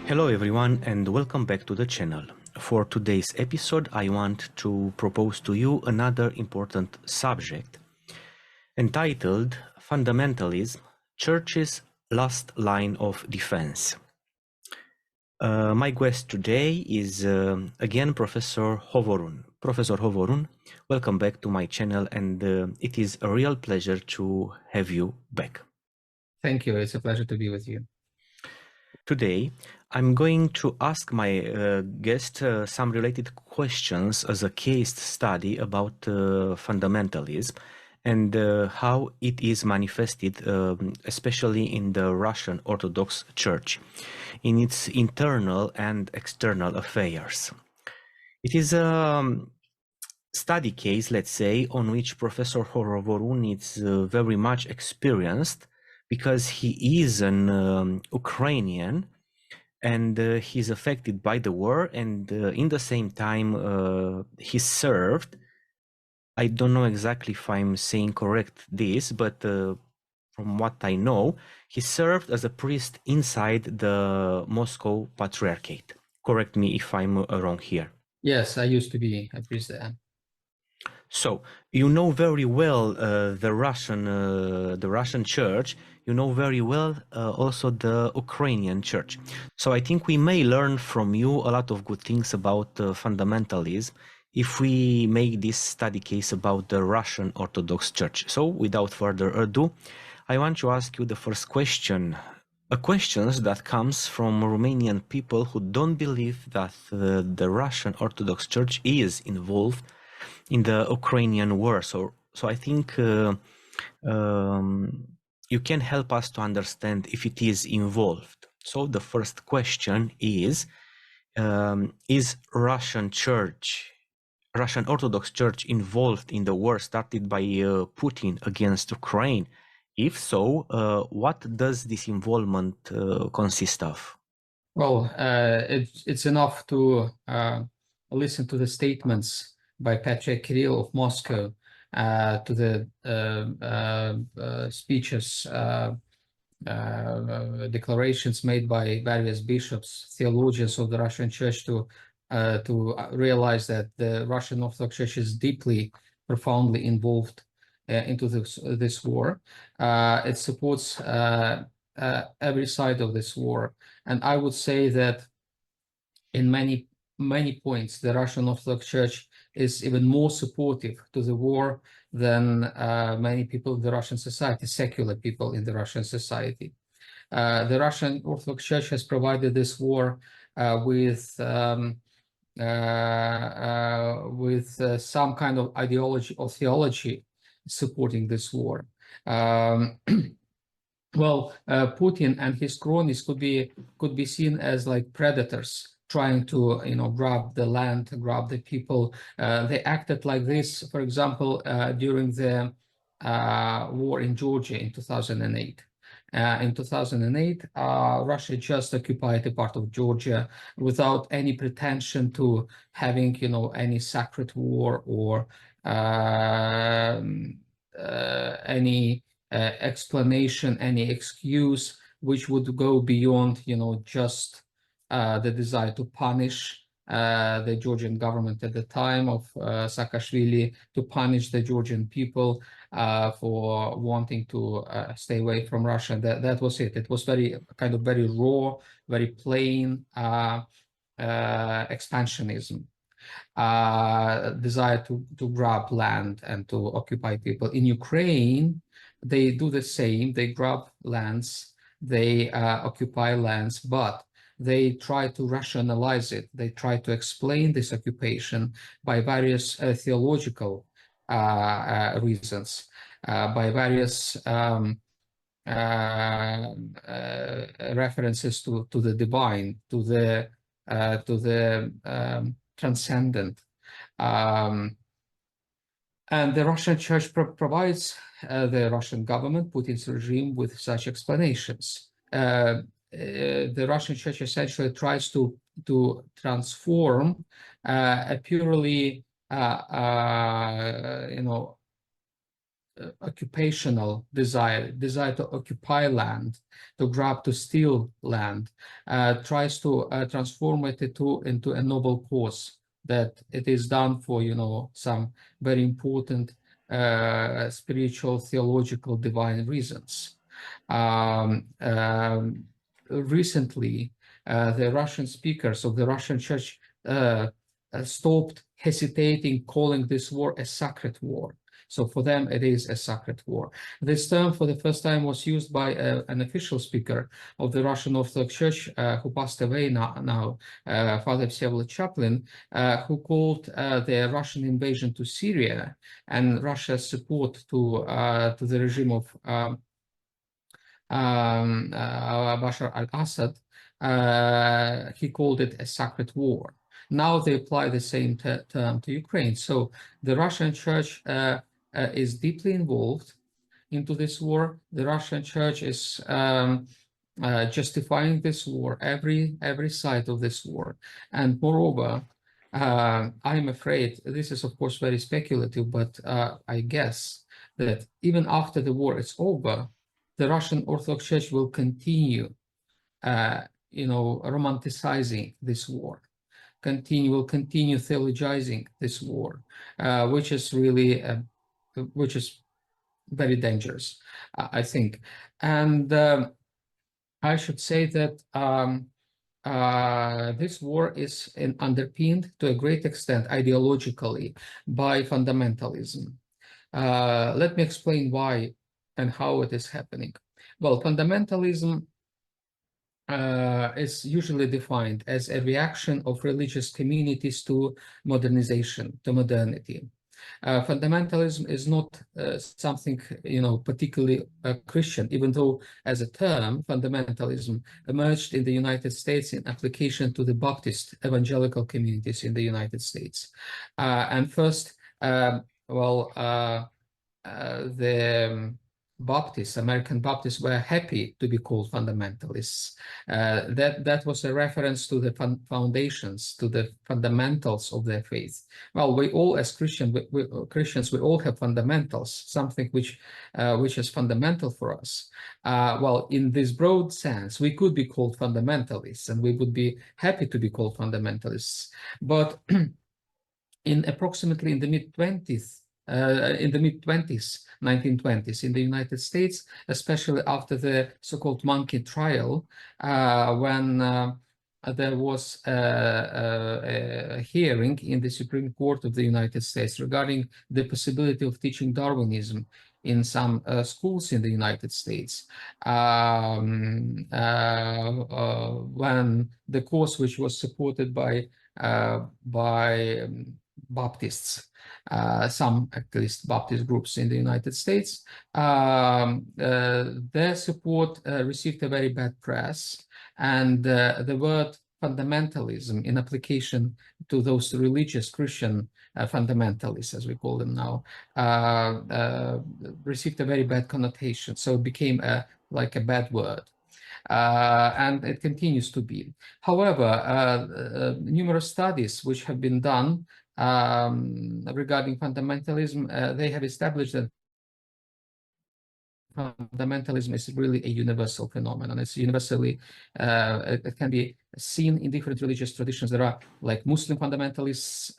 Hello everyone and welcome back to the channel. For today's episode I want to propose to you another important subject entitled Fundamentalism, Church's Last Line of Defense. My guest today is again Professor Hovorun. Professor Hovorun, welcome back to my channel and it is a real pleasure to have you back. Thank you. It's a pleasure to be with you. Today, I'm going to ask my guest some related questions as a case study about fundamentalism and how it is manifested, especially in the Russian Orthodox Church, in its internal and external affairs. It is a study case, let's say, on which Professor Hovorun is very much experienced, because he is an Ukrainian and he's affected by the war, and in the same time he served, I don't know exactly if I'm saying correct this, but from what I know, he served as a priest inside the Moscow Patriarchate. Correct me if I'm wrong here. Yes, I used to be a priest there. So you know very well the Russian church. You know very well also the Ukrainian church. So I think we may learn from you a lot of good things about fundamentalism if we make this study case about the Russian Orthodox Church. So without further ado, I want to ask you the first question. A question that comes from Romanian people who don't believe that the Russian Orthodox Church is involved in the Ukrainian war. So I think you can help us to understand if it is involved. So the first question is Russian Orthodox Church involved in the war started by Putin against Ukraine? If so, what does this involvement consist of? Well, it's enough to listen to the statements by Patriarch Kirill of Moscow, to the speeches, declarations made by various bishops, theologians of the Russian Church to realize that the Russian Orthodox Church is deeply, profoundly involved into this war. It supports every side of this war. And I would say that in many points, the Russian Orthodox Church is even more supportive to the war than many people in the Russian society, secular people in the Russian society. The Russian Orthodox Church has provided this war with some kind of ideology or theology supporting this war. Well, Putin and his cronies could be seen as like predators trying to, grab the land, grab the people. They acted like this, for example, during the war in Georgia in 2008. In 2008, Russia just occupied a part of Georgia without any pretension to having, any sacred war or any explanation, any excuse which would go beyond, just the desire to punish the Georgian government at the time of Saakashvili, to punish the Georgian people for wanting to stay away from Russia. That was it. It was very raw, very plain expansionism. Desire to grab land and to occupy people. In Ukraine, they do the same. They grab lands, they occupy lands, but they try to rationalize it. They try to explain this occupation by various theological reasons, by various references to the divine, to the transcendent. And the Russian Church provides the Russian government, Putin's regime, with such explanations. The Russian Church essentially tries to transform a purely occupational desire to occupy land, to steal land, tries to transform it into a noble cause, that it is done for, some very important spiritual, theological, divine reasons. Recently, the Russian speakers of the Russian church stopped hesitating calling this war a sacred war. So for them, it is a sacred war. This term, for the first time, was used by an official speaker of the Russian Orthodox Church, who passed away now, Father Vsevolod Chaplin, who called the Russian invasion to Syria and Russia's support to the regime of Bashar al-Assad, he called it a sacred war. Now they apply the same term to Ukraine. So the Russian church is deeply involved into this war. The Russian church is justifying this war, every side of this war. And moreover, I'm afraid, this is of course very speculative, but I guess that even after the war is over, the Russian Orthodox Church will continue, romanticizing this war, will continue theologizing this war, which is really, which is very dangerous, I think. And I should say that this war is underpinned to a great extent ideologically by fundamentalism. Let me explain why and how it is happening. Well, fundamentalism is usually defined as a reaction of religious communities to modernization, to modernity. Fundamentalism is not something, particularly Christian, even though as a term, fundamentalism emerged in the United States in application to the Baptist evangelical communities in the United States. And first, the Baptists, American Baptists, were happy to be called fundamentalists. That was a reference to the foundations, to the fundamentals of their faith. Well, we all, as Christians, we all have fundamentals, something which is fundamental for us. Well, in this broad sense, we could be called fundamentalists, and we would be happy to be called fundamentalists. But approximately in the mid-20s, 1920s, in the United States, especially after the so-called monkey trial, when there was a hearing in the Supreme Court of the United States regarding the possibility of teaching Darwinism in some schools in the United States, when the course, which was supported by Baptists, some at least Baptist groups in the United States, their support received a very bad press, and the word fundamentalism in application to those religious Christian fundamentalists, as we call them now, received a very bad connotation. So it became like a bad word. And it continues to be. However, numerous studies which have been done regarding fundamentalism, they have established that fundamentalism is really a universal phenomenon. It's universally, it can be seen in different religious traditions. There are like Muslim fundamentalists,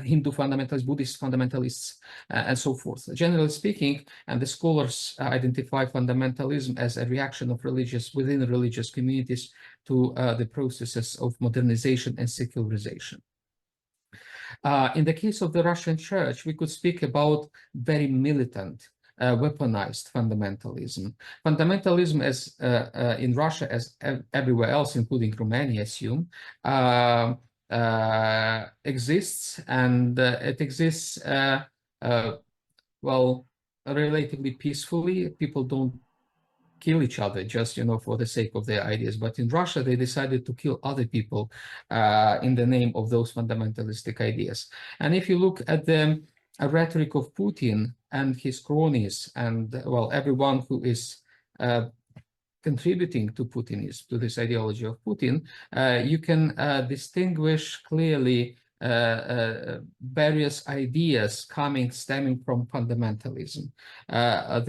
Hindu fundamentalists, Buddhist fundamentalists, and so forth. Generally speaking, and the scholars identify fundamentalism as a reaction of within religious communities to the processes of modernization and secularization. In the case of the Russian Church, we could speak about very militant, weaponized fundamentalism. Fundamentalism, as in Russia, as everywhere else, including Romania, I assume, exists, and it exists, well, relatively peacefully. People don't kill each other just, for the sake of their ideas. But in Russia, they decided to kill other people in the name of those fundamentalistic ideas. And if you look at the rhetoric of Putin and his cronies, and, well, everyone who is contributing to Putinism, to this ideology of Putin, you can distinguish clearly various ideas stemming from fundamentalism. Well,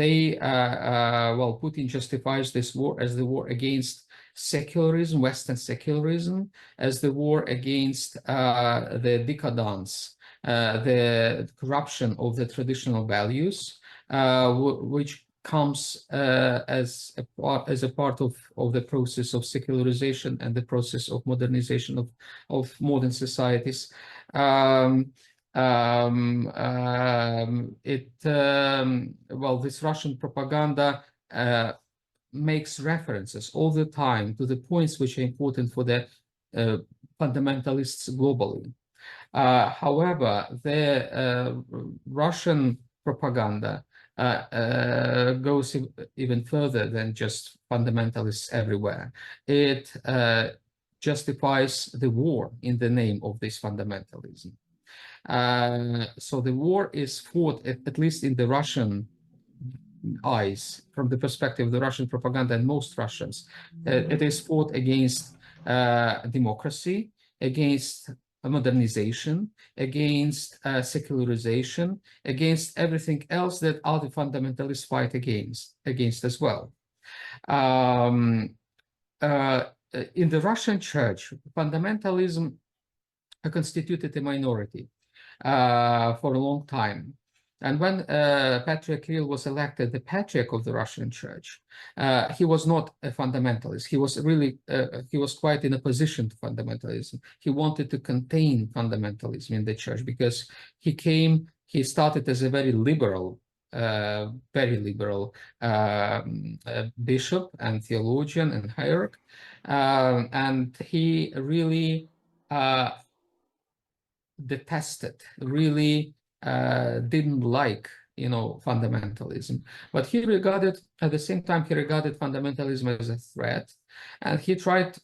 Putin justifies this war as the war against secularism, Western secularism, as the war against the decadence, the corruption of the traditional values, which comes as a part of the process of secularization and the process of modernization of modern societies. Well, this Russian propaganda makes references all the time to the points which are important for the fundamentalists globally. However, the Russian propaganda goes even further than just fundamentalists everywhere. It justifies the war in the name of this fundamentalism. So the war is fought, at least in the Russian eyes, from the perspective of the Russian propaganda and most Russians, it is fought against democracy, against modernization, against secularization, against everything else that other fundamentalists fight against as well. In the Russian church, fundamentalism constituted a minority for a long time. And when Patriarch Kirill was elected the Patriarch of the Russian Church, he was not a fundamentalist. He was really, he was quite in opposition to fundamentalism. He wanted to contain fundamentalism in the church because he started as a very liberal bishop and theologian and hierarch. And he really detested, really didn't like, fundamentalism. But he regarded, at the same time, he regarded fundamentalism as a threat, and he tried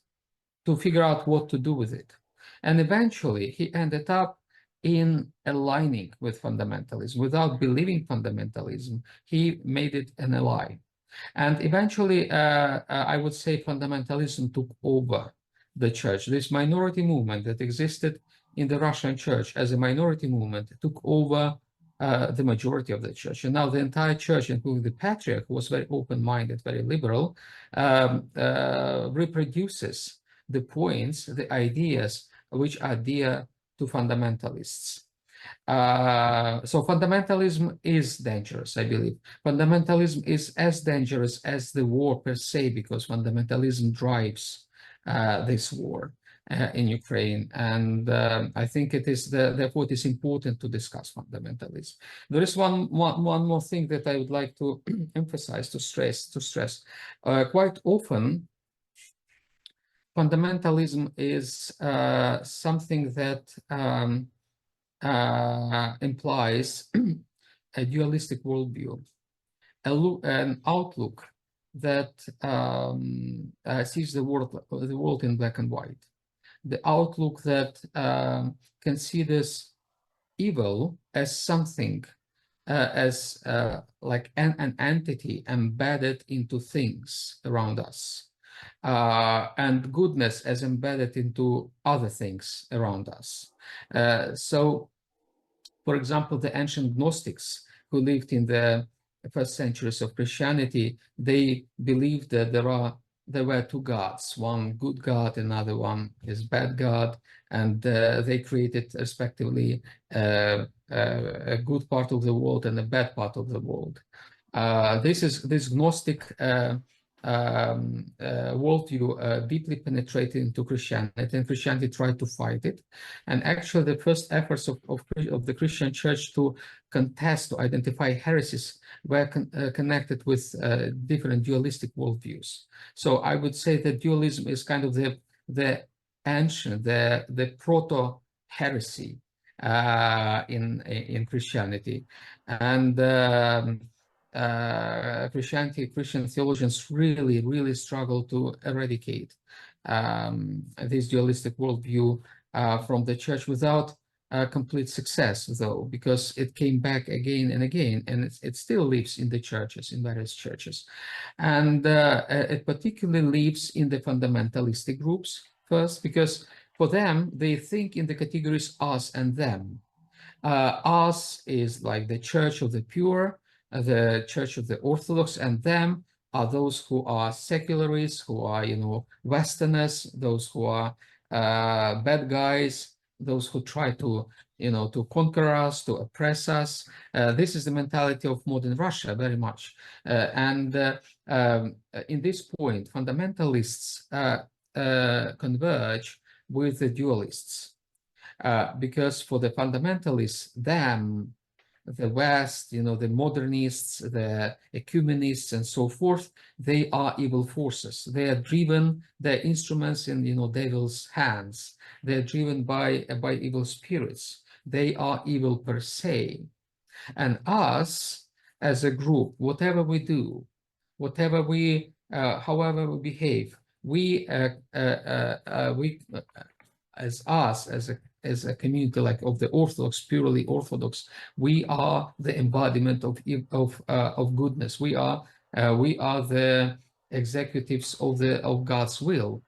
to figure out what to do with it. And eventually he ended up in aligning with fundamentalism. Without believing fundamentalism, he made it an ally. And eventually, I would say fundamentalism took over the church. This minority movement that existed in the Russian church as a minority movement took over the majority of the church. And now the entire church, including the Patriarch, who was very open-minded, very liberal, reproduces the points, the ideas which are dear to fundamentalists. So fundamentalism is dangerous, I believe. Fundamentalism is as dangerous as the war per se, because fundamentalism drives this war in Ukraine. And I think therefore it is important to discuss fundamentalism. There is one more thing that I would like to emphasize, to stress. Quite often, fundamentalism is something that implies a dualistic worldview, an outlook that sees the world in black and white, the outlook that considers evil as something, as like an entity embedded into things around us, and goodness as embedded into other things around us. So, for example, the ancient Gnostics who lived in the first centuries of Christianity, they believed that there were two gods, one good God, another one is bad God, and they created respectively a good part of the world and a bad part of the world. This Gnostic worldview deeply penetrated into Christianity, and Christianity tried to fight it. And actually the first efforts of the Christian church to contest, to identify heresies were connected with different dualistic worldviews. So I would say that dualism is kind of the ancient, the proto-heresy in Christianity. And Christian theologians really struggle to eradicate this dualistic worldview from the church without complete success, though, because it came back again and again, and it still lives in the churches, in various churches. And it particularly lives in the fundamentalistic groups first, because For them, they think in the categories us and them. Us is like the church of the pure, the church of the Orthodox, and them are those who are secularists, who are, Westerners, those who are bad guys, those who try to, to conquer us, to oppress us. This is the mentality of modern Russia, very much. In this point, fundamentalists converge with the dualists. Because for the fundamentalists, them, the West, the modernists, the ecumenists, and so forth, they are evil forces. They are driven, they're instruments in, devil's hands. They're driven by evil spirits. They are evil per se. And us, as a group, whatever we do, whatever we, however we behave, we as us, as a community like of the Orthodox, purely Orthodox, we are the embodiment of goodness. We are the executives of God's will,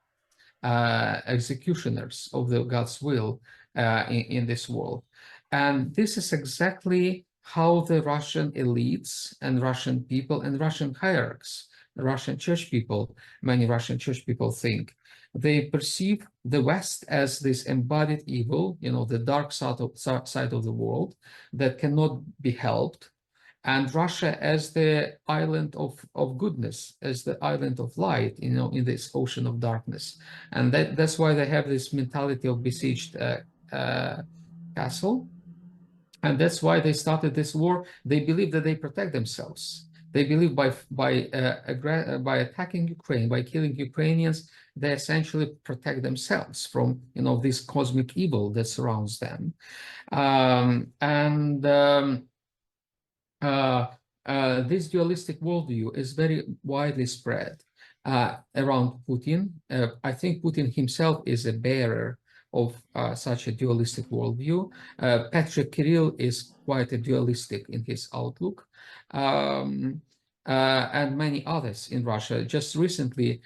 executioners of God's will in this world. And this is exactly how the Russian elites and Russian people and Russian hierarchs, Russian church people, many Russian church people think. They perceive the West as this embodied evil, the dark side of the world that cannot be helped, and Russia as the island of goodness, as the island of light, in this ocean of darkness. And that's why they have this mentality of besieged castle. And that's why they started this war. They believe that they protect themselves. They believe by attacking Ukraine, by killing Ukrainians, they essentially protect themselves from this cosmic evil that surrounds them. This dualistic worldview is very widely spread around Putin. I think Putin himself is a bearer of such a dualistic worldview. Patrick Kirill is quite a dualistic in his outlook. And many others in Russia. Just recently,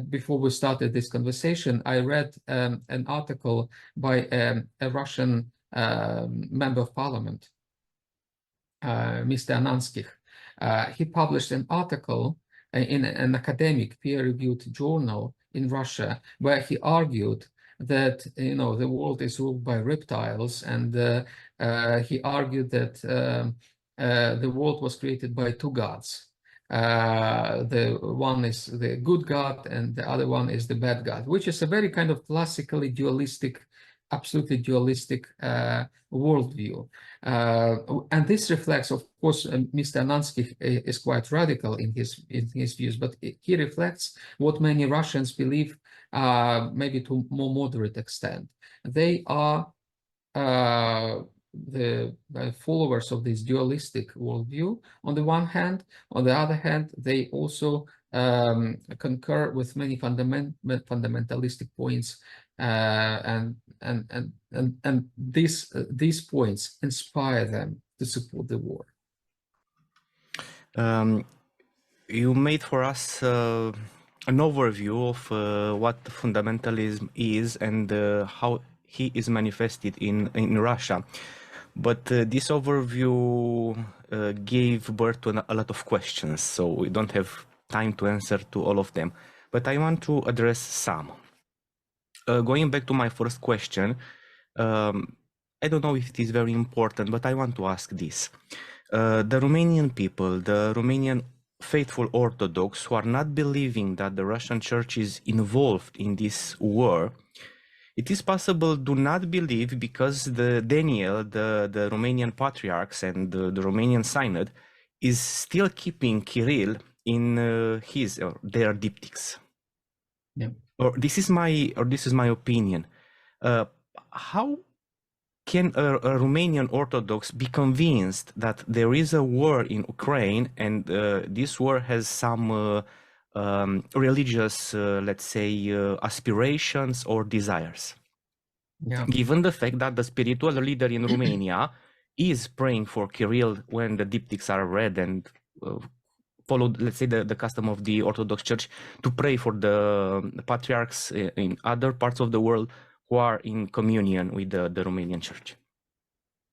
before we started this conversation, I read an article by a Russian member of parliament, Mr. Ananskih. He published an article in an academic peer-reviewed journal in Russia where he argued that the world is ruled by reptiles, and he argued that the world was created by two gods. The one is the good God and the other one is the bad God, which is a very kind of classically dualistic, absolutely dualistic worldview. And this reflects, of course, Mr. Ananskih is quite radical in his views, but he reflects what many Russians believe, maybe to a more moderate extent. They are the followers of this dualistic worldview on the one hand. On the other hand, they also concur with many fundamentalistic points, and these points inspire them to support the war. You made for us an overview of what fundamentalism is and how he is manifested in Russia. But this overview gave birth to a lot of questions, so we don't have time to answer to all of them. But I want to address some. Going back to my first question, I don't know if it is very important, but I want to ask this. The Romanian people, the Romanian faithful Orthodox who are not believing that the Russian Church is involved in this war, it is possible do not believe because Daniel, the Romanian patriarchs and the Romanian synod is still keeping Kirill in their diptychs. Yeah. Or this is my opinion. How can a Romanian Orthodox be convinced that there is a war in Ukraine and this war has some religious, let's say, aspirations or desires? Yeah. Given the fact that the spiritual leader in Romania is praying for Kirill when the diptychs are read and followed, let's say, the custom of the Orthodox Church to pray for the patriarchs in other parts of the world who are in communion with the Romanian Church?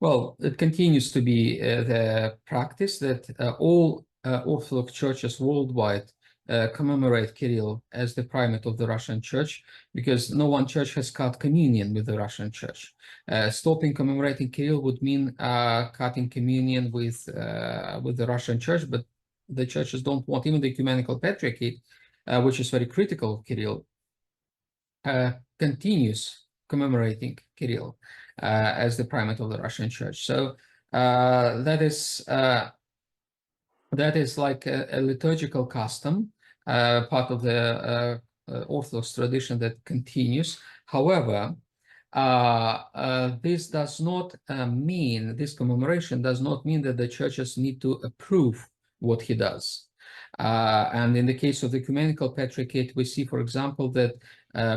Well, it continues to be the practice that all Orthodox churches worldwide commemorate Kirill as the primate of the Russian Church, because no one church has cut communion with the Russian Church. Stopping commemorating Kirill would mean cutting communion with the Russian Church, but the churches don't want. Even the Ecumenical Patriarchate, which is very critical of Kirill, continues commemorating Kirill as the primate of the Russian Church. So that is like a liturgical custom, part of the Orthodox tradition that continues. However, this does not mean, this commemoration does not mean that the churches need to approve what he does. And in the case of the Ecumenical Patriarchate, we see, for example, that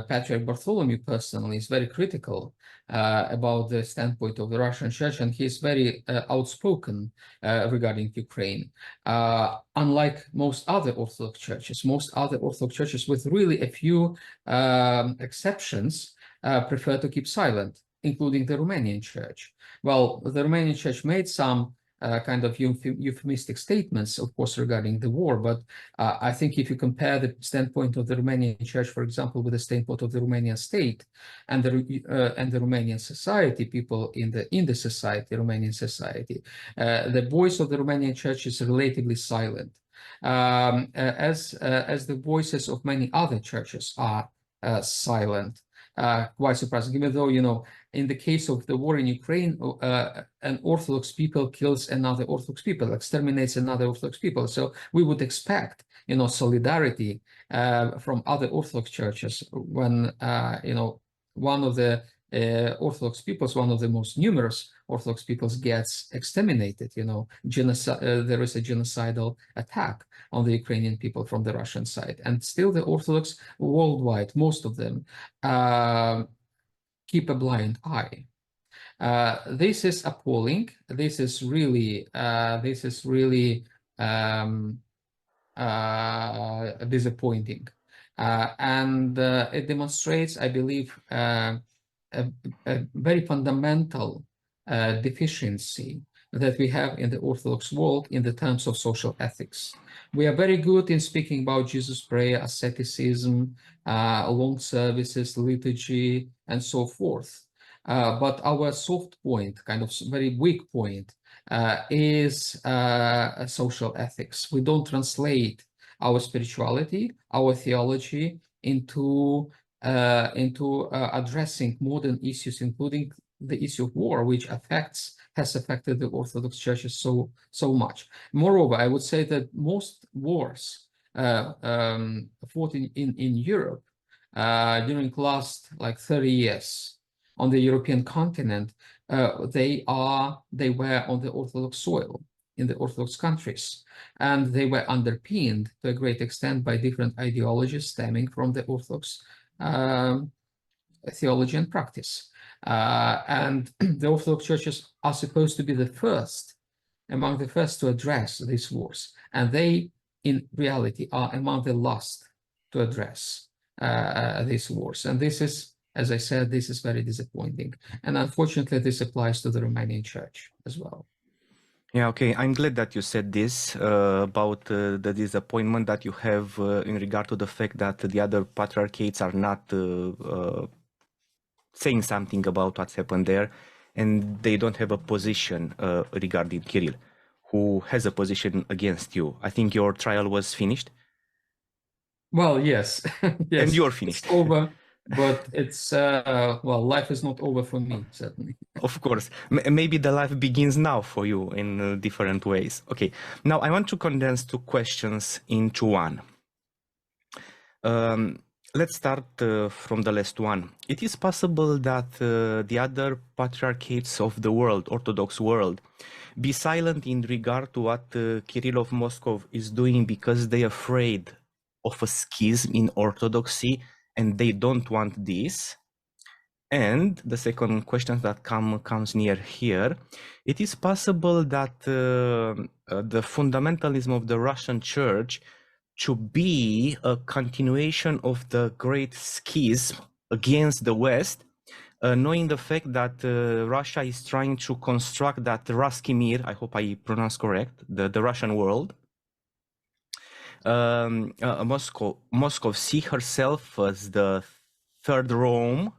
Patriarch Bartholomew personally is very critical about the standpoint of the Russian Church, and he's very outspoken regarding Ukraine. Unlike most other Orthodox churches, with really a few exceptions, prefer to keep silent, including the Romanian Church. Well, the Romanian Church made some kind of euphemistic statements, of course, regarding the war. But I think if you compare the standpoint of the Romanian Church, for example, with the standpoint of the Romanian state and the Romanian society, people in the society, Romanian society, the voice of the Romanian Church is relatively silent, as the voices of many other churches are silent. Quite surprising, even though, you know, in the case of the war in Ukraine, an Orthodox people kills another Orthodox people, exterminates another Orthodox people. So we would expect, you know, solidarity from other Orthodox churches when, you know, one of the Orthodox peoples, one of the most numerous Orthodox peoples gets exterminated, you know, there is a genocidal attack on the Ukrainian people from the Russian side. And still the Orthodox worldwide, most of them, keep a blind eye. This is appalling. This is really disappointing. And it demonstrates, I believe, a very fundamental deficiency that we have in the Orthodox world in the terms of social ethics. We are very good in speaking about Jesus' prayer, asceticism, long services, liturgy, and so forth. But our soft point, kind of very weak point, is social ethics. We don't translate our spirituality, our theology into addressing modern issues, including the issue of war, which has affected the Orthodox churches so much. Moreover, I would say that most wars fought in Europe during last like 30 years on the European continent, they were on the Orthodox soil, in the Orthodox countries, and they were underpinned to a great extent by different ideologies stemming from the Orthodox theology and practice. And the Orthodox churches are supposed to be among the first to address these wars. And they, in reality, are among the last to address these wars. And this is, as I said, this is very disappointing. And unfortunately, this applies to the Romanian church as well. Yeah, okay. I'm glad that you said this about the disappointment that you have in regard to the fact that the other patriarchates are not saying something about what's happened there, and they don't have a position regarding Kirill, who has a position against you. I think your trial was finished. Well, yes, yes. And you're finished. It's over, but it's well, life is not over for me, certainly. Of course. Maybe the life begins now for you in different ways. Okay, now I want to condense two questions into one. Let's start from the last one. It is possible that the other patriarchates of the world, Orthodox world, be silent in regard to what Kirill of Moscow is doing because they're afraid of a schism in Orthodoxy and they don't want this. And the second question that comes near here, it is possible that the fundamentalism of the Russian Church to be a continuation of the great schism against the West, knowing the fact that Russia is trying to construct that Ruski Mir, I hope I pronounce correct, the Russian world, Moscow see herself as the third Rome,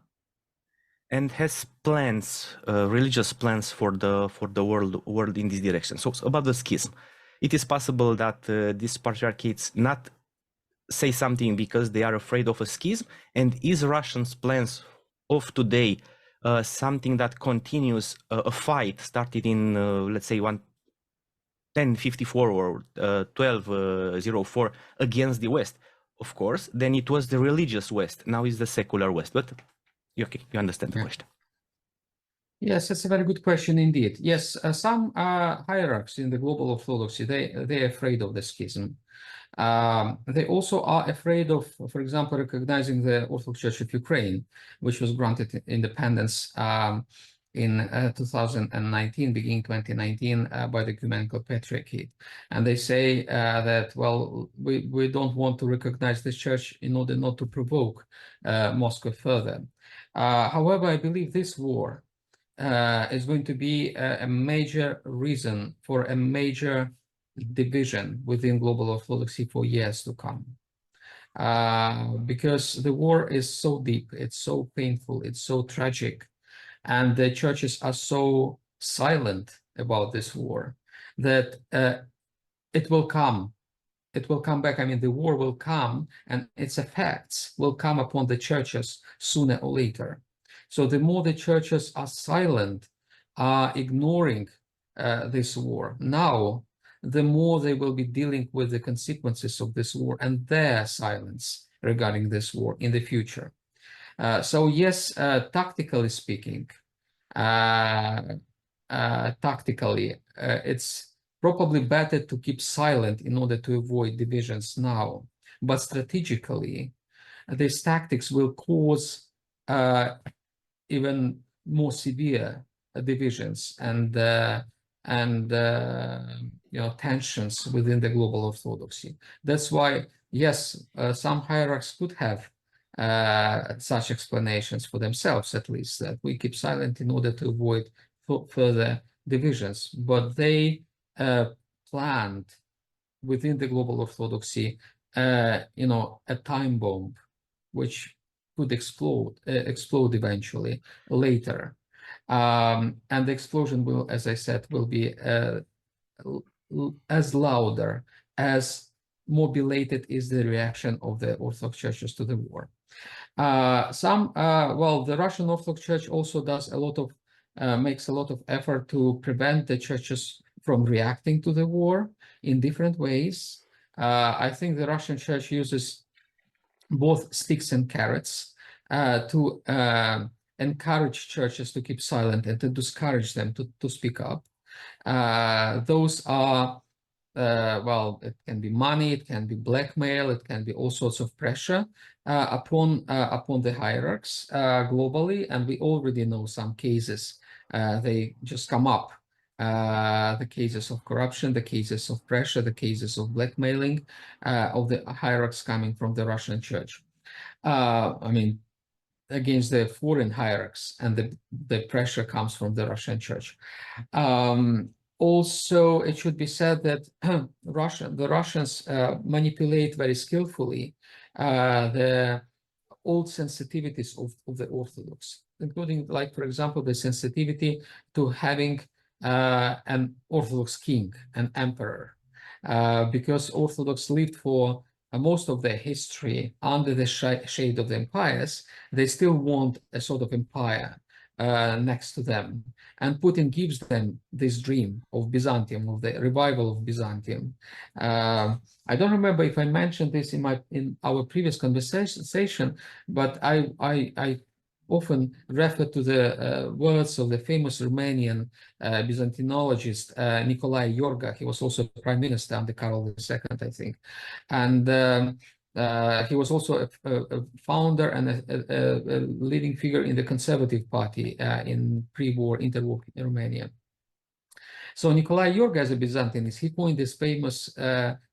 and has plans, religious plans for the world in this direction. So about the schism, it is possible that these patriarchates not say something because they are afraid of a schism, and is Russians' plans of today something that continues a fight started in let's say 1054 or 1204 against the West? Of course, then it was the religious West. Now is the secular West. But okay, you understand the question. Yes, that's a very good question indeed. Yes, some hierarchs in the global orthodoxy, they're afraid of the schism. They also are afraid of, for example, recognizing the Orthodox Church of Ukraine, which was granted independence in 2019, beginning 2019, by the Ecumenical Patriarchate. And they say that, well, we don't want to recognize this church in order not to provoke Moscow further. However, I believe this war is going to be a major reason for a major division within global orthodoxy for years to come. Because the war is so deep, it's so painful, it's so tragic, and the churches are so silent about this war that it will come. It will come back. I mean, the war will come, and its effects will come upon the churches sooner or later. So the more the churches are silent, are ignoring this war now, the more they will be dealing with the consequences of this war and their silence regarding this war in the future. So yes, tactically speaking, it's probably better to keep silent in order to avoid divisions now. But strategically, these tactics will cause even more severe divisions and tensions within the global orthodoxy. That's why, yes, some hierarchs could have such explanations for themselves, at least, that we keep silent in order to avoid further divisions. But they planned within the global orthodoxy, a time bomb, which could explode eventually later. And the explosion will, as I said, will be as louder as more belated is the reaction of the Orthodox churches to the war. The Russian Orthodox Church also does makes a lot of effort to prevent the churches from reacting to the war in different ways. I think the Russian Church uses both sticks and carrots to encourage churches to keep silent and to discourage them to speak up. Those are, it can be money, it can be blackmail, it can be all sorts of pressure upon the hierarchs globally, and we already know some cases. They just come up. The cases of corruption, the cases of pressure, the cases of blackmailing of the hierarchs coming from the Russian Church. Against the foreign hierarchs, and the pressure comes from the Russian Church. Also, it should be said that the Russians manipulate very skillfully the old sensitivities of the Orthodox, including, like, for example, the sensitivity to having an Orthodox king, an emperor, because Orthodox lived for most of their history under the shade of the empires. They still want a sort of empire next to them. And Putin gives them this dream of Byzantium, of the revival of Byzantium. I don't remember if I mentioned this in our previous conversation, but I often refer to the words of the famous Romanian Byzantinologist Nicolae Iorga. He was also prime minister under Carol II, I think. And he was also a founder and a leading figure in the Conservative Party in pre-war, interwar Romania. So Nicolae Iorga, as a Byzantinist, he coined this famous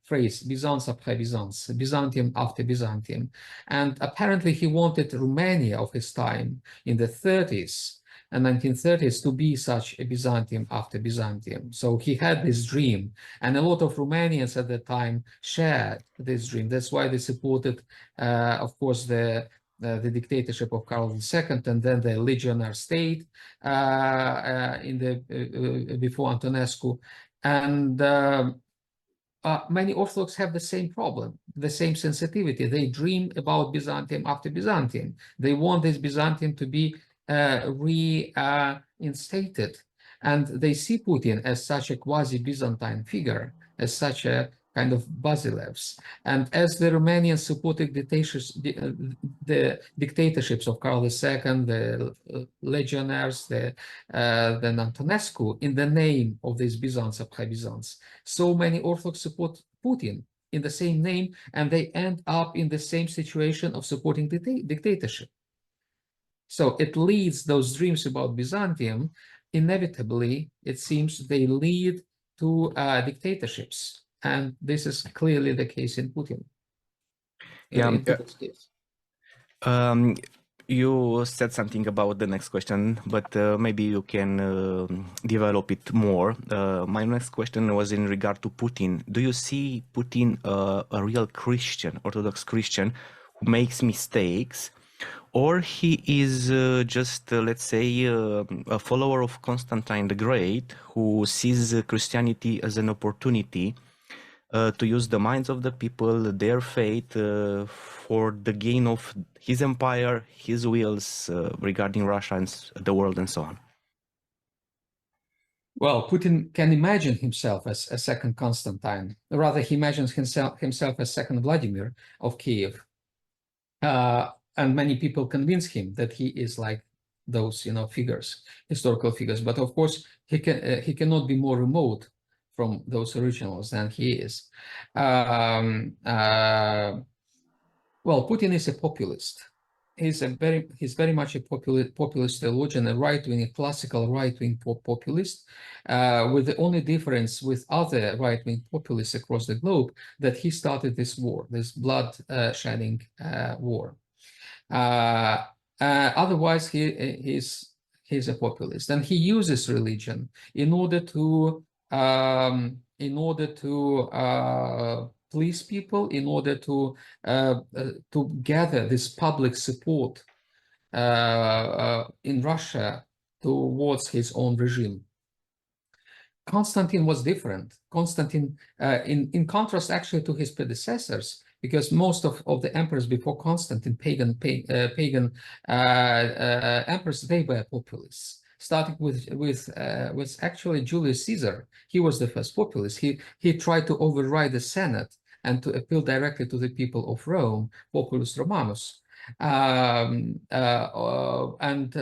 phrase, Byzance après Byzance, Byzantium after Byzantium. And apparently he wanted Romania of his time in the 30s and 1930s to be such a Byzantium after Byzantium. So he had this dream, and a lot of Romanians at the time shared this dream. That's why they supported, of course, the dictatorship of Karl II, and then the legionnaire state before Antonescu. And many Orthodox have the same problem, the same sensitivity. They dream about Byzantium after Byzantium. They want this Byzantium to be reinstated. And they see Putin as such a quasi-Byzantine figure, as such a kind of Basilevs. And as the Romanians supported the dictatorships of Karl II, the legionnaires, then Antonescu, in the name of this Byzance après Byzance, so many Orthodox support Putin in the same name, and they end up in the same situation of supporting the dictatorship. So it leads, those dreams about Byzantium, inevitably, it seems they lead to dictatorships. And this is clearly the case in Putin. In Putin's case. You said something about the next question, but maybe you can develop it more. My next question was in regard to Putin. Do you see Putin a real Christian, Orthodox Christian, who makes mistakes, or he is just, let's say, a follower of Constantine the Great, who sees Christianity as an opportunity to use the minds of the people, their faith, for the gain of his empire, his wills regarding Russia and the world and so on? Well, Putin can imagine himself as a second Constantine. Rather, he imagines himself as second Vladimir of Kiev. And many people convince him that he is like those, figures, historical figures. But of course, he cannot be more remote from those originals than he is. Well, Putin is a populist. He's very much a populist theologian, a right-wing, a classical right-wing populist, with the only difference with other right-wing populists across the globe that he started this war, this blood-shedding war. Otherwise, he's a populist, and he uses religion in order to please people, in order to gather this public support in Russia towards his own regime. Constantine was different. Constantine, in contrast actually to his predecessors, because most of the emperors before Constantine, pagan emperors, they were populists. Starting with actually Julius Caesar, he was the first populist. He tried to override the Senate and to appeal directly to the people of Rome, Populus Romanus. And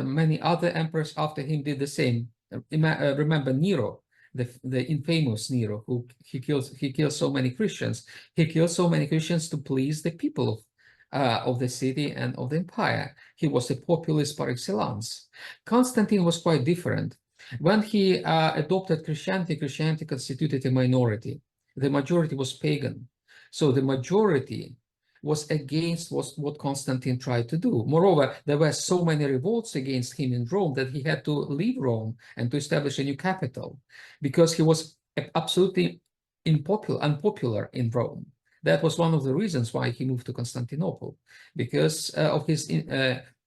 many other emperors after him did the same. Remember Nero, the infamous Nero, who he killed so many Christians. He killed so many Christians to please the people of the city and of the empire. He was a populist par excellence. Constantine was quite different. When he adopted Christianity, Christianity constituted a minority. The majority was pagan. So the majority was against what Constantine tried to do. Moreover, there were so many revolts against him in Rome that he had to leave Rome and to establish a new capital, because he was absolutely unpopular in Rome. That was one of the reasons why he moved to Constantinople, because of his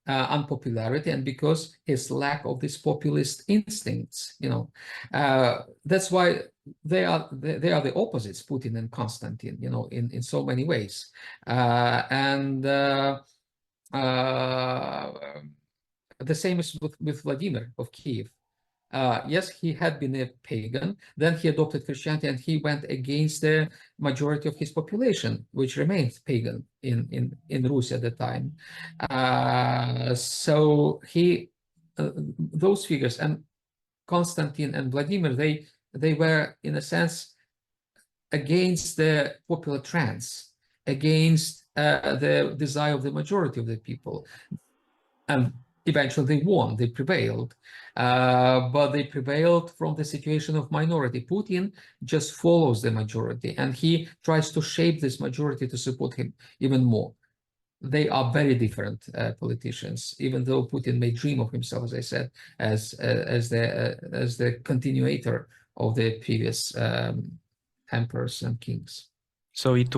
unpopularity and because his lack of these populist instincts. That's why they are the opposites, Putin and Constantine, in so many ways. The same is with Vladimir of Kiev. Yes, he had been a pagan, then he adopted Christianity, and he went against the majority of his population, which remained pagan in Russia at the time. So those figures, and Constantine and Vladimir, they were, in a sense, against the popular trends, against the desire of the majority of the people. And eventually they won, they prevailed, but they prevailed from the situation of minority. Putin just follows the majority, and he tries to shape this majority to support him even more. They are very different politicians, even though Putin may dream of himself, as I said, as the continuator of the previous emperors and kings. So it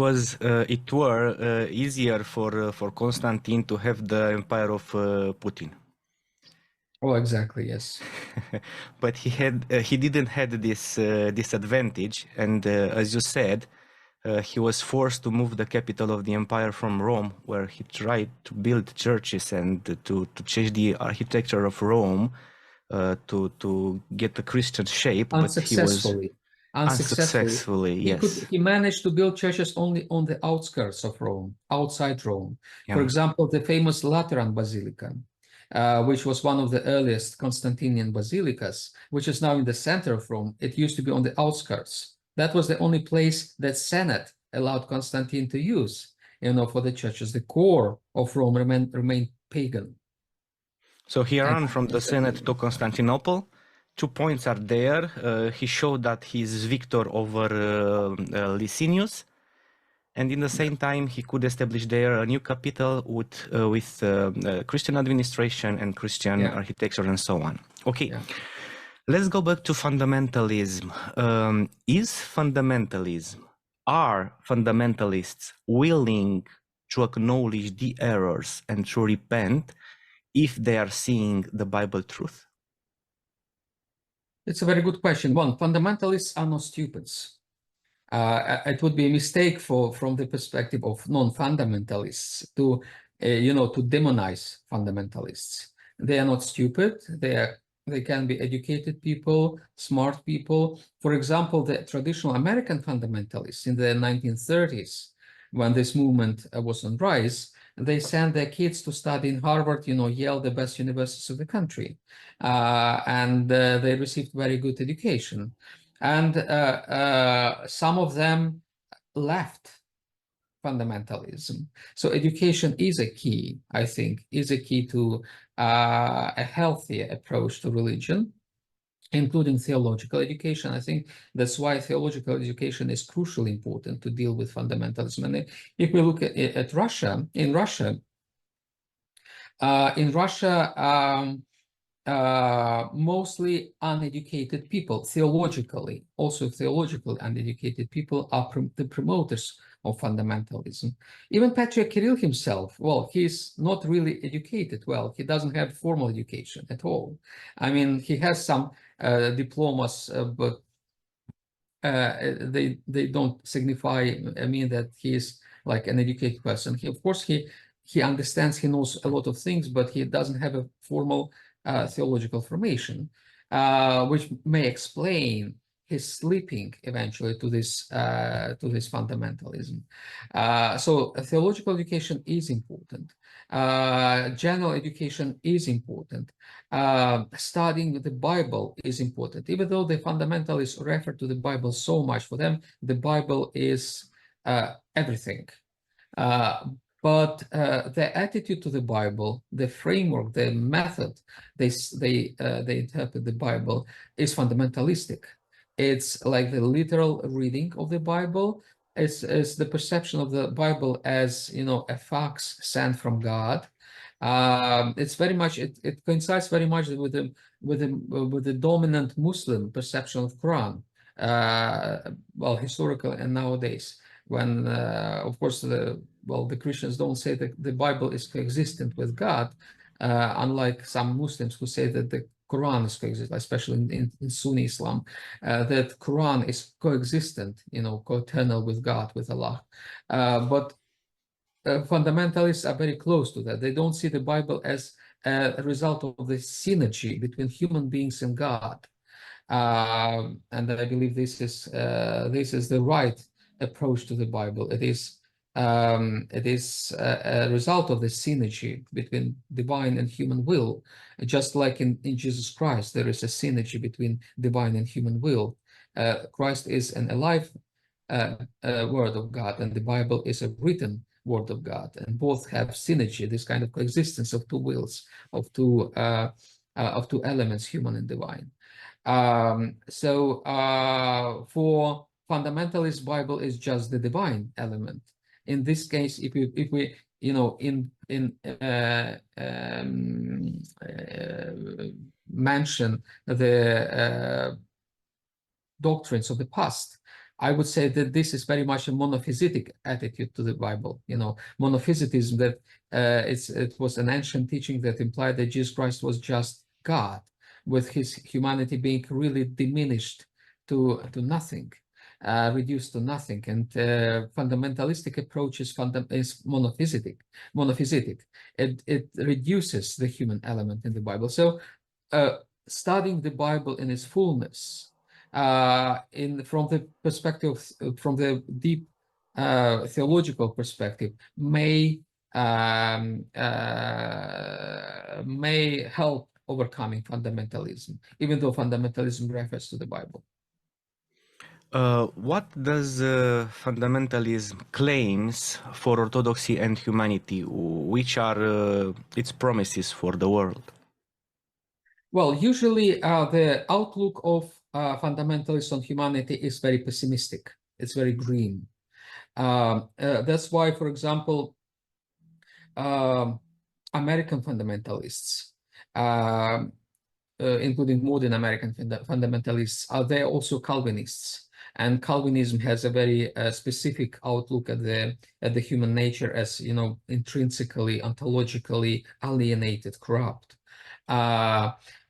were easier for Constantine to have the empire of Putin. Oh, exactly, yes. But he didn't had this disadvantage, and as you said, he was forced to move the capital of the empire from Rome, where he tried to build churches and to change the architecture of Rome to get a Christian shape. Unsuccessfully. But he was unsuccessfully, yes. He managed to build churches only on the outskirts of Rome, outside Rome. Yeah. For example, the famous Lateran Basilica, which was one of the earliest Constantinian basilicas, which is now in the center of Rome. It used to be on the outskirts. That was the only place that Senate allowed Constantine to use, for the churches. The core of Rome remained pagan. So he ran from the Senate to Constantinople. 2 points are there. He showed that he's victor over Licinius, and in the same time he could establish there a new capital with Christian administration and Christian architecture and so on. Okay. Yeah. Let's go back to fundamentalism. Are fundamentalists willing to acknowledge the errors and to repent if they are seeing the Bible truth? It's a very good question. One, fundamentalists are not stupids. It would be a mistake from the perspective of non-fundamentalists to demonize fundamentalists. They are not stupid. They can be educated people, smart people. For example, the traditional American fundamentalists in the 1930s, when this movement was on rise, they sent their kids to study in Harvard, Yale, the best universities of the country. And they received very good education. And some of them left fundamentalism. So education is a key, I think, to a healthier approach to religion, including theological education. I think that's why theological education is crucially important to deal with fundamentalism. And if we look at Russia, in Russia, mostly uneducated people, theologically uneducated people are the promoters of fundamentalism. Even Patriarch Kirill himself, well, he's not really educated well. He doesn't have formal education at all. I mean, he has some diplomas, but they don't signify, that he is like an educated person. Of course, he understands, he knows a lot of things, but he doesn't have a formal theological formation, which may explain his slipping eventually to this fundamentalism. So theological education is important. General education is important. Studying the Bible is important. Even though the fundamentalists refer to the Bible so much, for them the Bible is everything. But the attitude to the Bible, the framework, the method they interpret the Bible is fundamentalistic. It's like the literal reading of the Bible. It's the perception of the Bible as a fax sent from God. It's very much it coincides very much with the dominant Muslim perception of Quran, well, historical and nowadays. When of course the Christians don't say that the Bible is coexistent with God, unlike some Muslims who say that the Quran is coexistent, especially in Sunni Islam, that Quran is coexistent, co-eternal with God, with Allah. But fundamentalists are very close to that. They don't see the Bible as a result of the synergy between human beings and God. And I believe this is the right approach to the Bible. It is a result of the synergy between divine and human will. Just like in Jesus Christ, there is a synergy between divine and human will. Christ is an alive word of God, and the Bible is a written word of God, and both have synergy, this kind of coexistence of two wills, of two elements, human and divine. For fundamentalist, Bible is just the divine element. In this case, if we mention the doctrines of the past, I would say that this is very much a monophysitic attitude to the Bible. Monophysitism, that it was an ancient teaching that implied that Jesus Christ was just God, with his humanity being really diminished to nothing, reduced to nothing. And fundamentalistic approach is monophysitic. It reduces the human element in the Bible. So studying the Bible in its fullness, from the perspective, from the deep theological perspective, may help overcoming fundamentalism, even though fundamentalism refers to the Bible. What does fundamentalism claims for orthodoxy and humanity? Which are its promises for the world? Well, usually the outlook of fundamentalists on humanity is very pessimistic. It's very green. That's why, for example, American fundamentalists, including modern American fundamentalists, they're also Calvinists. And Calvinism has a very specific outlook at the human nature as, intrinsically, ontologically alienated, corrupt.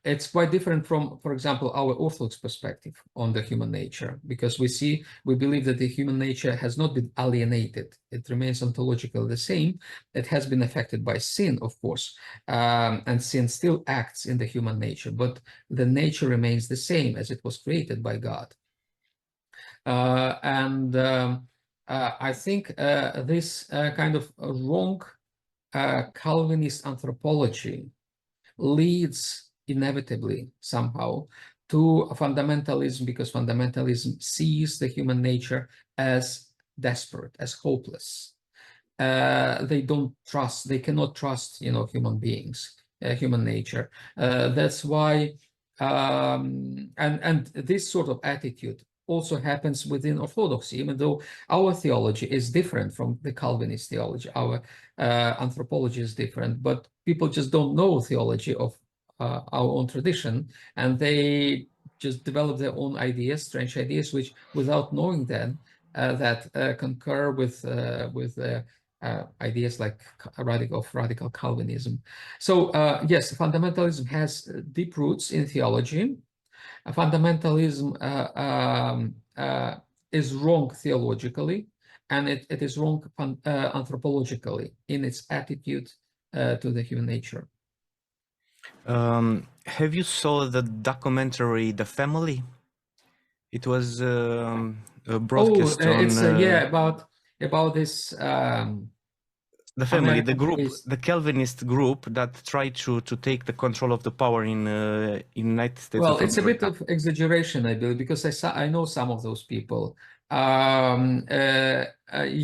It's quite different from, for example, our Orthodox perspective on the human nature, because we believe that the human nature has not been alienated. It remains ontologically the same. It has been affected by sin, of course, and sin still acts in the human nature, but the nature remains the same as it was created by God. I think this kind of wrong Calvinist anthropology leads inevitably somehow to fundamentalism, because fundamentalism sees the human nature as desperate, as hopeless. They cannot trust, human beings, human nature. That's why, and this sort of attitude also happens within Orthodoxy, even though our theology is different from the Calvinist theology. Our anthropology is different, but people just don't know theology of our own tradition, and they just develop their own ideas, strange ideas, which, without knowing them, that concur with ideas like radical Calvinism. So yes, fundamentalism has deep roots in theology. Fundamentalism is wrong theologically, and it is wrong anthropologically in its attitude to the human nature. Have you saw the documentary The Family? It was broadcast it's on about this The Family, the American group, based. the Calvinist group that tried to take the control of the power in United States Well, of it's a bit America. of exaggeration, I believe, because I know some of those people.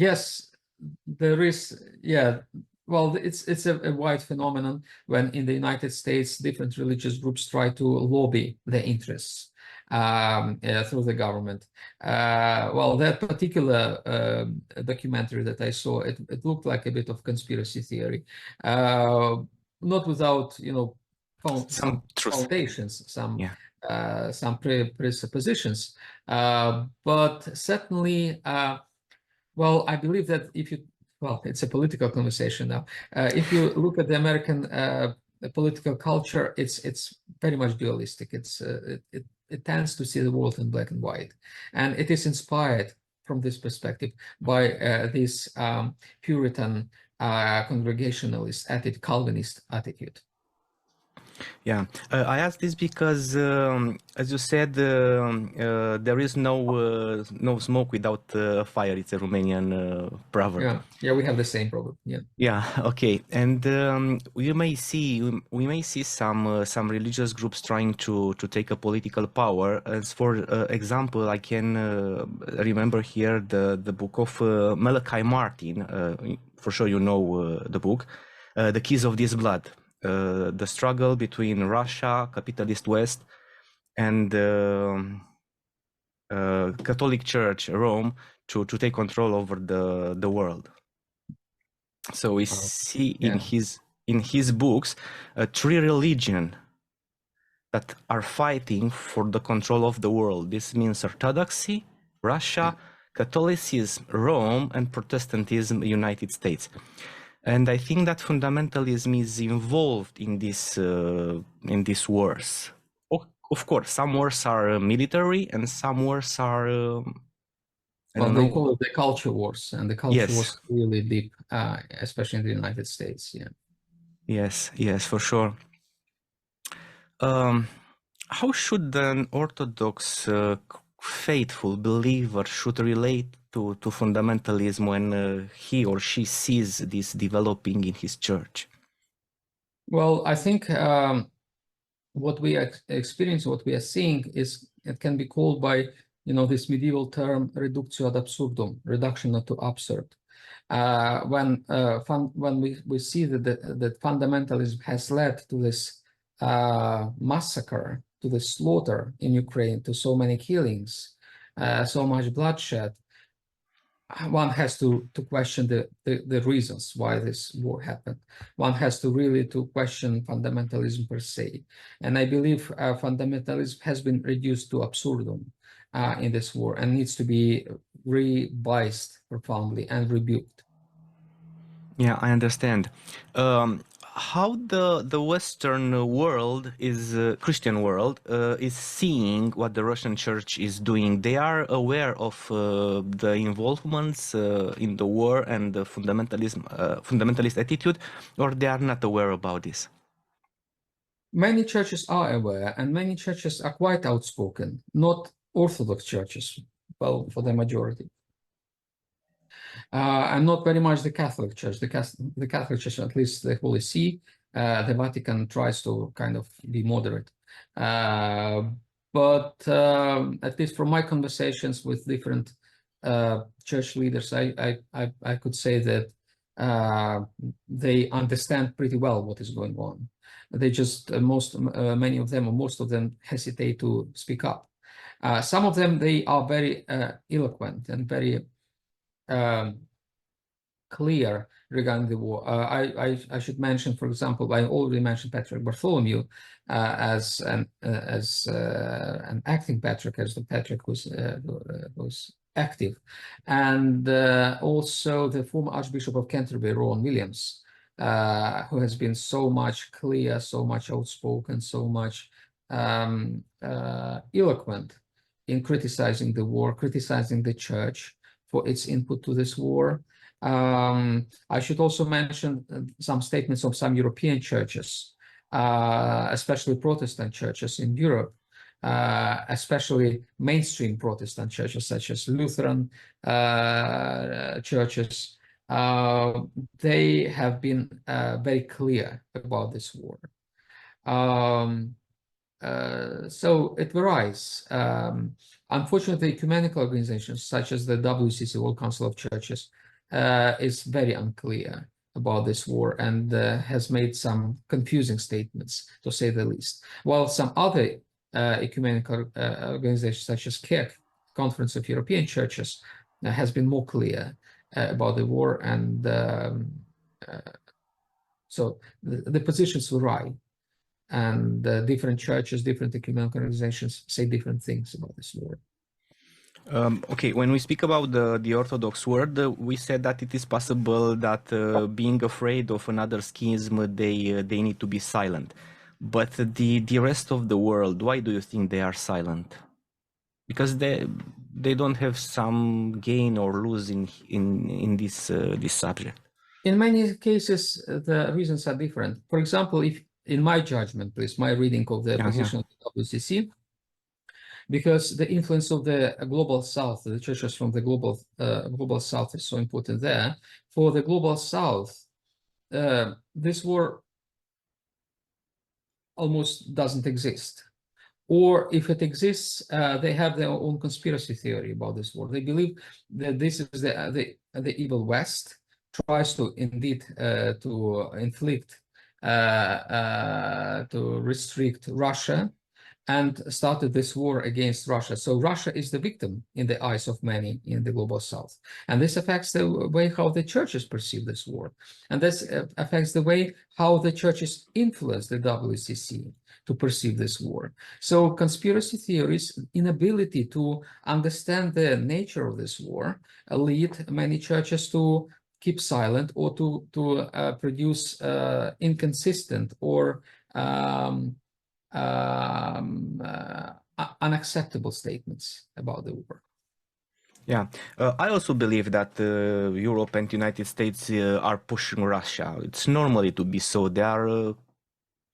Yes, there is. Yeah, well, it's a wide phenomenon when in the United States different religious groups try to lobby their interests through the government. Well, that particular documentary that I saw, it looked like a bit of conspiracy theory, not without, some truth. foundations, some presuppositions, but certainly, well, I believe that it's a political conversation now. If you look at the American political culture, it's very much dualistic. It tends to see the world in black and white, and it is inspired from this perspective by this Puritan congregationalist attitude, Calvinist attitude. Yeah, I asked this because, as you said, there is no smoke without fire. It's a Romanian proverb. Yeah, we have the same problem. Yeah. Yeah, okay. And we may see some religious groups trying to take a political power. As for example, I can remember here the book of Malachi Martin. For sure, you know the book, The Keys of This Blood, the struggle between Russia, capitalist West, and Catholic Church, Rome, to take control over the world. So we see in his books three religions that are fighting for the control of the world. This means Orthodoxy, Russia, Catholicism, Rome, and Protestantism, United States. And I think that fundamentalism is involved in these wars. Of course, some wars are military, and some wars are. They call it the culture wars, and the culture Yes. was really deep, especially in the United States. Yeah. Yes, for sure. How should an Orthodox faithful believer should relate to fundamentalism when he or she sees this developing in his church? Well, I think what we experience, what we are seeing, is it can be called by this medieval term reductio ad absurdum, reduction to absurd. When we see that fundamentalism has led to this massacre, to the slaughter in Ukraine, to so many killings, so much bloodshed, one has to question the reasons why this war happened. One has to really question fundamentalism per se. And I believe fundamentalism has been reduced to absurdum in this war and needs to be revised profoundly and rebuked. Yeah, I understand. How the Western world Christian world is seeing what the Russian Church is doing. They are aware of the involvements in the war and the fundamentalist attitude, or they are not aware about this? Many churches are aware, and many churches are quite outspoken, not Orthodox churches, well, for the majority. And not very much the Catholic Church. The Catholic Church, at least the Holy See, the Vatican tries to kind of be moderate. But at least from my conversations with different church leaders, I could say that they understand pretty well what is going on. They just many of them, or most of them, hesitate to speak up. Some of them, they are very eloquent and very clear regarding the war. I should mention, for example, I already mentioned Patriarch Bartholomew as an acting patriarch, as the patriarch who's active, and also the former Archbishop of Canterbury, Rowan Williams, who has been so much clear, so much outspoken, so much eloquent in criticizing the war, criticizing the church for its input to this war. I should also mention some statements of some European churches, especially Protestant churches in Europe, especially mainstream Protestant churches such as Lutheran churches. They have been very clear about this war. So it varies. Unfortunately, ecumenical organizations such as the WCC, World Council of Churches, is very unclear about this war and has made some confusing statements, to say the least. While some other ecumenical organizations such as CEC, Conference of European Churches, has been more clear about the war, and so the positions vary, and different churches, different ecumenical organizations say different things about this war. Okay, when we speak about the Orthodox world, we said that it is possible that being afraid of another schism, they need to be silent. But the rest of the world, why do you think they are silent? Because they don't have some gain or lose in this subject. In many cases, the reasons are different. For example, in my judgment, please, my reading of the position of the WCC, because the influence of the global south, the churches from the global south is so important there. For the global south, this war almost doesn't exist. Or if it exists, they have their own conspiracy theory about this war. They believe that this is the evil West tries to indeed to inflict, to restrict Russia, and started this war against Russia. So Russia is the victim in the eyes of many in the global south. And this affects the way how the churches perceive this war. And this affects the way how the churches influence the WCC to perceive this war. So conspiracy theories, inability to understand the nature of this war, lead many churches to keep silent or to produce inconsistent or unacceptable statements about the war. Yeah, I also believe that Europe and United States are pushing Russia. It's normally to be so. They are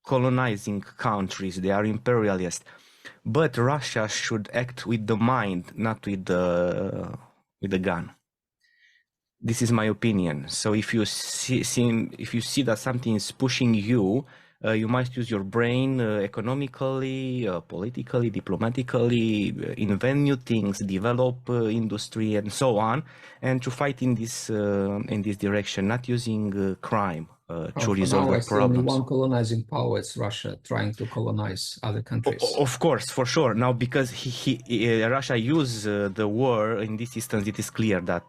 colonizing countries. They are imperialist. But Russia should act with the mind, not with the gun. This is my opinion. So if you see that something is pushing you, you must use your brain economically, politically, diplomatically, invent new things, develop industry, and so on, and to fight in this direction, not using crime to resolve the problems. Only one colonizing power is Russia, trying to colonize other countries. Of course, for sure. Now, because Russia used the war in this instance, it is clear that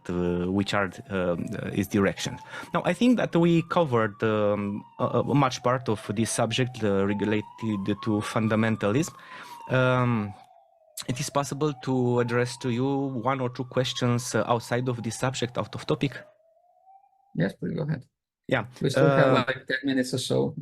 which are its direction. Now, I think that we covered much part of this subject related to fundamentalism. It is possible to address to you one or two questions outside of this subject, out of topic? Yes, please go ahead. Yeah. We still have like 10 minutes or so.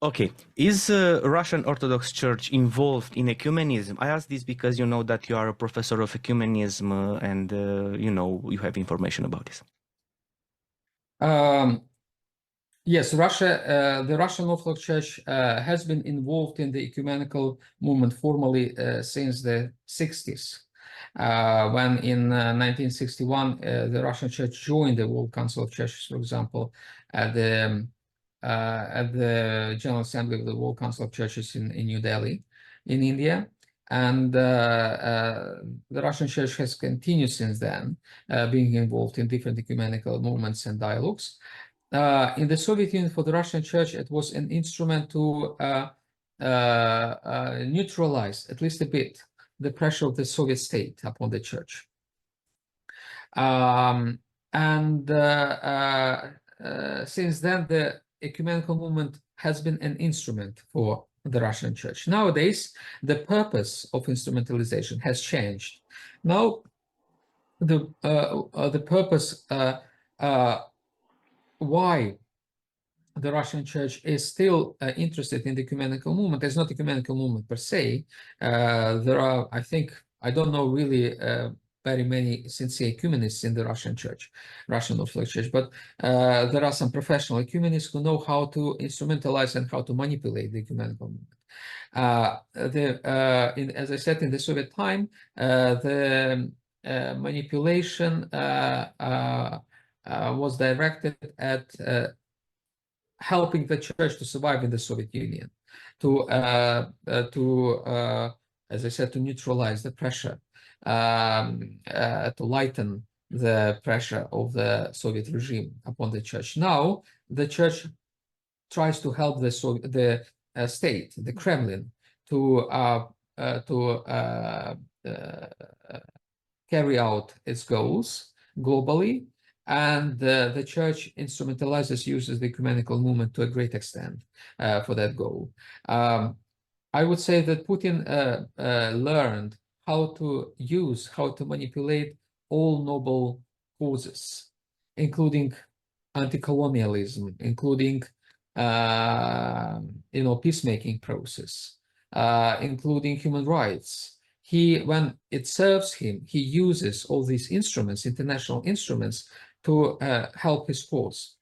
Okay. Is Russian Orthodox Church involved in ecumenism? I ask this because you know that you are a professor of ecumenism and you know you have information about this. Yes, the Russian Orthodox Church has been involved in the ecumenical movement formally since the 60s. When in 1961 the Russian Church joined the World Council of Churches, for example, at the General Assembly of the World Council of Churches in New Delhi, in India. And the Russian Church has continued since then, being involved in different ecumenical movements and dialogues. In the Soviet Union, for the Russian Church, it was an instrument to neutralize, at least a bit, the pressure of the Soviet state upon the Church. Since then, the ecumenical movement has been an instrument for the Russian Church. Nowadays, the purpose of instrumentalization has changed. Now, the purpose why the Russian Church is still interested in the ecumenical movement. It's not ecumenical movement per se. There are, I think, I don't know really very many sincere ecumenists in the Russian Church, Russian Orthodox Church, but there are some professional ecumenists who know how to instrumentalize and how to manipulate the ecumenical movement. As I said, in the Soviet time, the manipulation was directed at helping the church to survive in the Soviet Union, to as I said, to neutralize the pressure, to lighten the pressure of the Soviet regime upon the church. Now, the church tries to help the state, the Kremlin, to carry out its goals globally. And the church instrumentalizes, uses the ecumenical movement to a great extent for that goal. I would say that Putin learned how to manipulate all noble causes, including anti-colonialism, including peacemaking process, including human rights. When it serves him, he uses all these instruments, international instruments, to help his cause.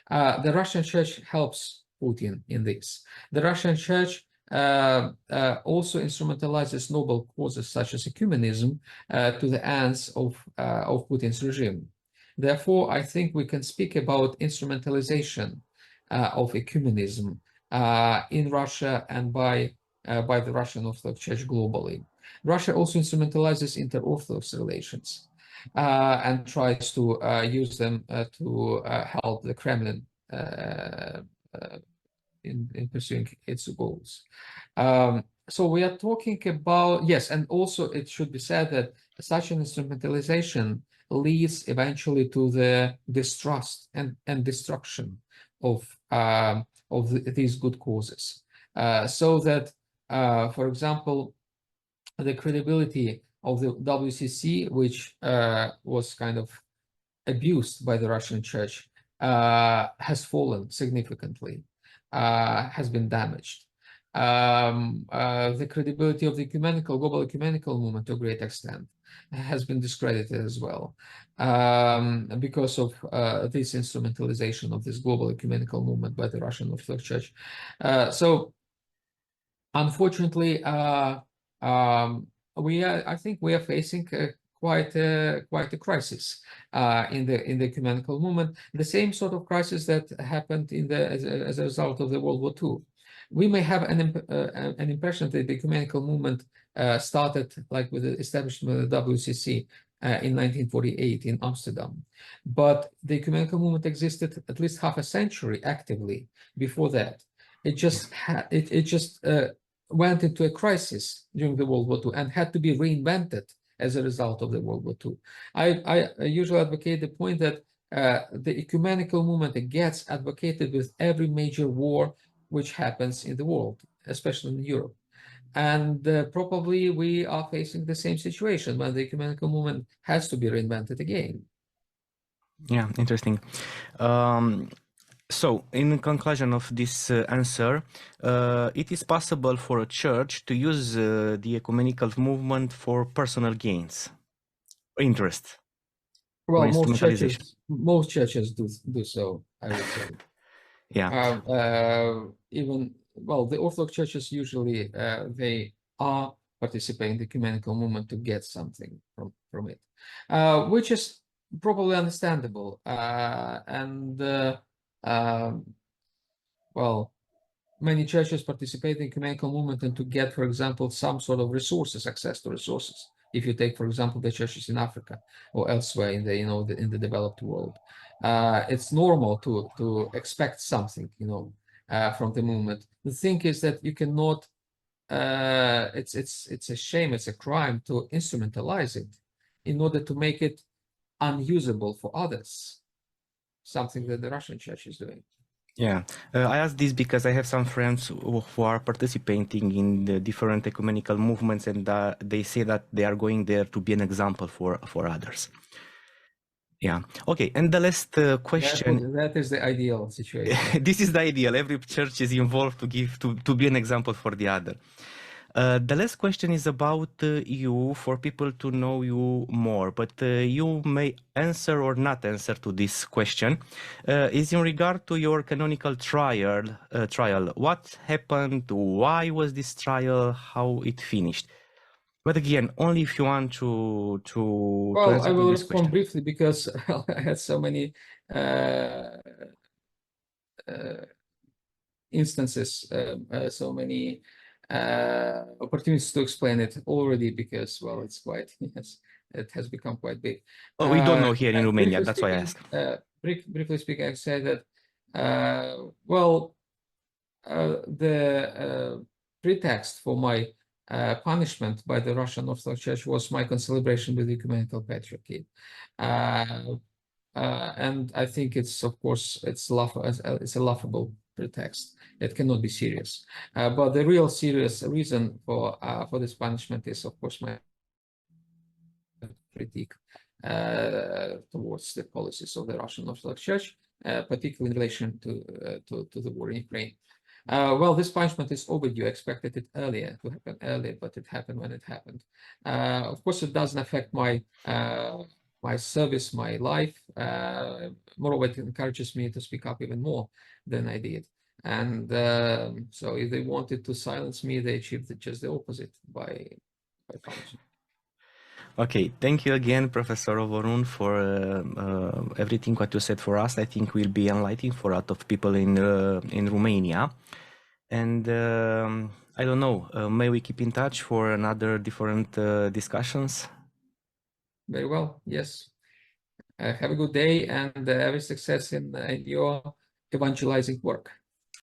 The Russian Church helps Putin in this. The Russian Church also instrumentalizes noble causes such as ecumenism to the ends of Putin's regime. Therefore, I think we can speak about instrumentalization of ecumenism in Russia and by the Russian Orthodox Church globally. Russia also instrumentalizes inter-Orthodox relations and tries to use them to help the Kremlin in pursuing its goals. So we are talking about, yes, and also it should be said that such an instrumentalization leads eventually to the distrust and destruction of these good causes. So that, for example, the credibility of the WCC, which was kind of abused by the Russian Church, has fallen significantly, has been damaged. The credibility of the global ecumenical movement to a great extent has been discredited as well because of this instrumentalization of this global ecumenical movement by the Russian Orthodox Church. So unfortunately, I think we are facing quite a crisis in the ecumenical movement, the same sort of crisis that happened as a result of the World War II. We may have an impression that the ecumenical movement started like with the establishment of the WCC in 1948 in Amsterdam, but the ecumenical movement existed at least half a century actively before that. It just went into a crisis during the World War II and had to be reinvented as a result of the World War II. I usually advocate the point that the ecumenical movement gets advocated with every major war which happens in the world, especially in Europe. And probably we are facing the same situation when the ecumenical movement has to be reinvented again. Yeah, interesting. So, in conclusion of this answer, it is possible for a church to use the ecumenical movement for personal gains, interest. Well, most churches do so, I would say. Yeah. Even, well, the Orthodox churches usually they are participating in the ecumenical movement to get something from it, which is probably understandable. Well, many churches participate in the ecumenical movement and to get, for example, some sort of resources, access to resources. If you take, for example, the churches in Africa or elsewhere in the in the developed world, it's normal to expect something, from the movement. The thing is that you cannot. It's a shame, it's a crime to instrumentalize it in order to make it unusable for others. Something that the Russian church is doing. Yeah, I ask this because I have some friends who are participating in the different ecumenical movements, and they say that they are going there to be an example for others. Yeah. Okay. And the last question. That is the ideal situation. This is the ideal. Every church is involved to be an example for the other. The last question is about you, for people to know you more, but you may answer or not answer to this question. Is in regard to your canonical trial. What happened? Why was this trial? How it finished? But again, only if you want to Well, I will this respond question briefly because I had so many instances, so many opportunities to explain it already because, well, it's quite, yes, it has become quite big. Oh, we don't know here in Romania, that's why I asked. Briefly speaking, I say that, well, the pretext for my punishment by the Russian Orthodox Church was my concelebration with the Ecumenical Patriarchate. And I think it's, of course, it's a laughable pretext. It cannot be serious. But the real serious reason for this punishment is, of course, my critique towards the policies of the Russian Orthodox Church, particularly in relation to the war in Ukraine. Well, this punishment is overdue. I expected it to happen earlier, but it happened when it happened. Of course, it doesn't affect my my service, my life. Moreover, it encourages me to speak up even more than I did. And so if they wanted to silence me, they achieved just the opposite by function. Okay, thank you again, Professor Hovorun, for everything what you said for us. I think will be enlightening for a lot of people in Romania. And I don't know, may we keep in touch for another different discussions? Very well, yes. Have a good day and every success in your evangelizing work.